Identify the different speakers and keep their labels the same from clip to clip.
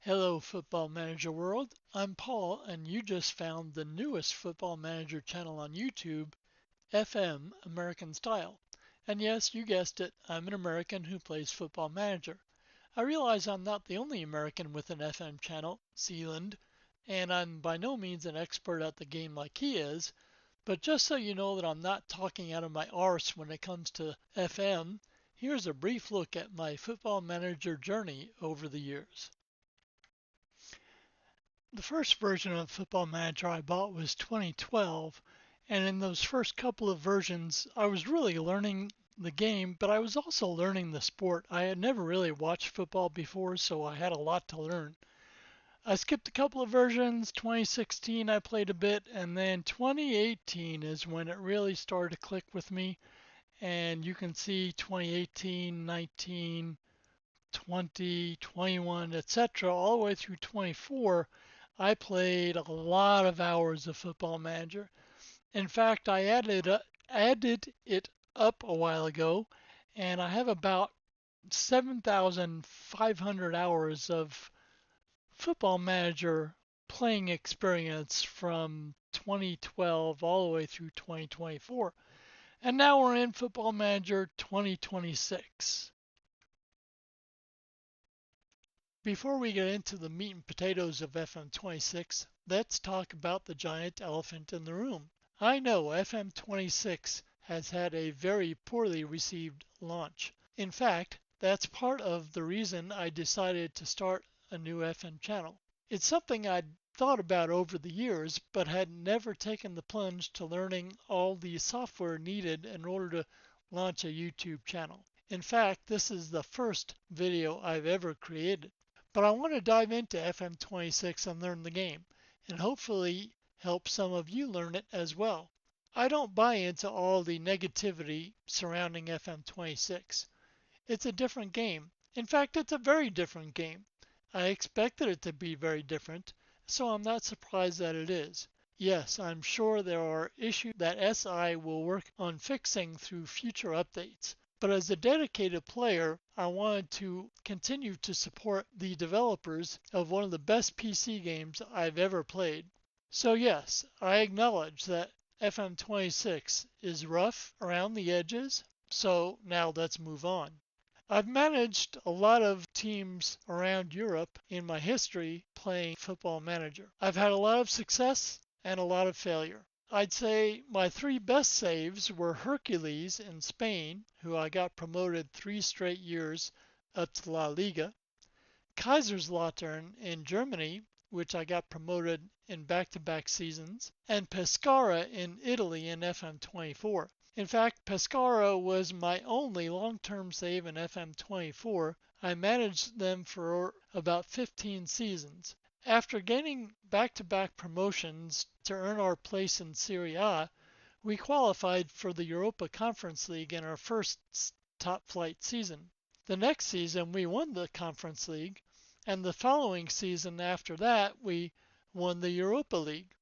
Speaker 1: Hello, Football Manager world. I'm Paul, and you just found the newest Football Manager channel on YouTube, FM American Style. And yes, you guessed it, I'm an American who plays Football Manager. I realize I'm not the only American with an FM channel, Zealand, and I'm by no means an expert at the game like he is, but just so you know that I'm not talking out of my arse when it comes to FM, here's a brief look at my Football Manager journey over the years. The first version of Football Manager I bought was 2012, and in those first couple of versions, I was really learning the game, but I was also learning the sport. I had never really watched football before, so I had a lot to learn. I skipped a couple of versions. 2016 I played a bit, and then 2018 is when it really started to click with me. And you can see 2018, 19, 20, 21, etc., all the way through 24, I played a lot of hours of Football Manager. In fact, I added it up a while ago, and I have about 7,500 hours of Football Manager playing experience from 2012 all the way through 2024. And now we're in Football Manager 2026. Before we get into the meat and potatoes of FM26, let's talk about the giant elephant in the room. I know FM26 has had a very poorly received launch. In fact, that's part of the reason I decided to start a new FM channel. It's something I'd thought about over the years, but had never taken the plunge to learning all the software needed in order to launch a YouTube channel. In fact, this is the first video I've ever created. But I want to dive into FM26 and learn the game, and hopefully help some of you learn it as well. I don't buy into all the negativity surrounding FM26. It's a different game. In fact, it's a very different game. I expected it to be very different, so I'm not surprised that it is. Yes, I'm sure there are issues that SI will work on fixing through future updates. But as a dedicated player, I wanted to continue to support the developers of one of the best PC games I've ever played. So yes, I acknowledge that FM26 is rough around the edges, so now let's move on. I've managed a lot of teams around Europe in my history playing Football Manager. I've had a lot of success and a lot of failure. I'd say my three best saves were Hercules in Spain, who I got promoted 3 straight years up to La Liga, Kaiserslautern in Germany, which I got promoted in back-to-back seasons, and Pescara in Italy in FM24. In fact, Pescara was my only long-term save in FM24. I managed them for about 15 seasons. After gaining back-to-back promotions to earn our place in Serie A, we qualified for the Europa Conference League in our first top-flight season. The next season, we won the Conference League, and the following season after that, we won the Europa League.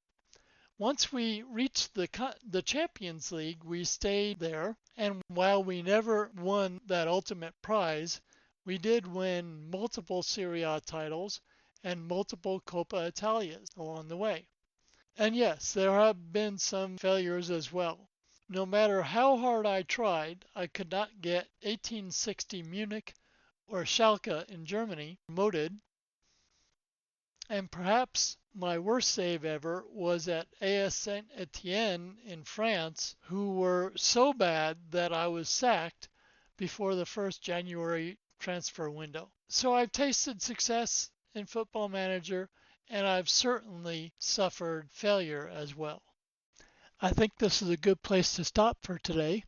Speaker 1: Once we reached the Champions League, we stayed there, and while we never won that ultimate prize, we did win multiple Serie A titles and multiple Coppa Italias along the way. And yes, there have been some failures as well. No matter how hard I tried, I could not get 1860 Munich or Schalke in Germany promoted. And perhaps my worst save ever was at AS Saint Etienne in France, who were so bad that I was sacked before the first January transfer window. So I've tasted success in Football Manager, and I've certainly suffered failure as well. I think this is a good place to stop for today.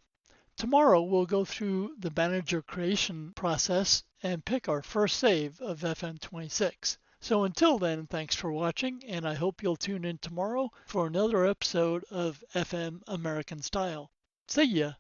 Speaker 1: Tomorrow we'll go through the manager creation process and pick our first save of FM26. So until then, thanks for watching, and I hope you'll tune in tomorrow for another episode of FM American Style. See ya!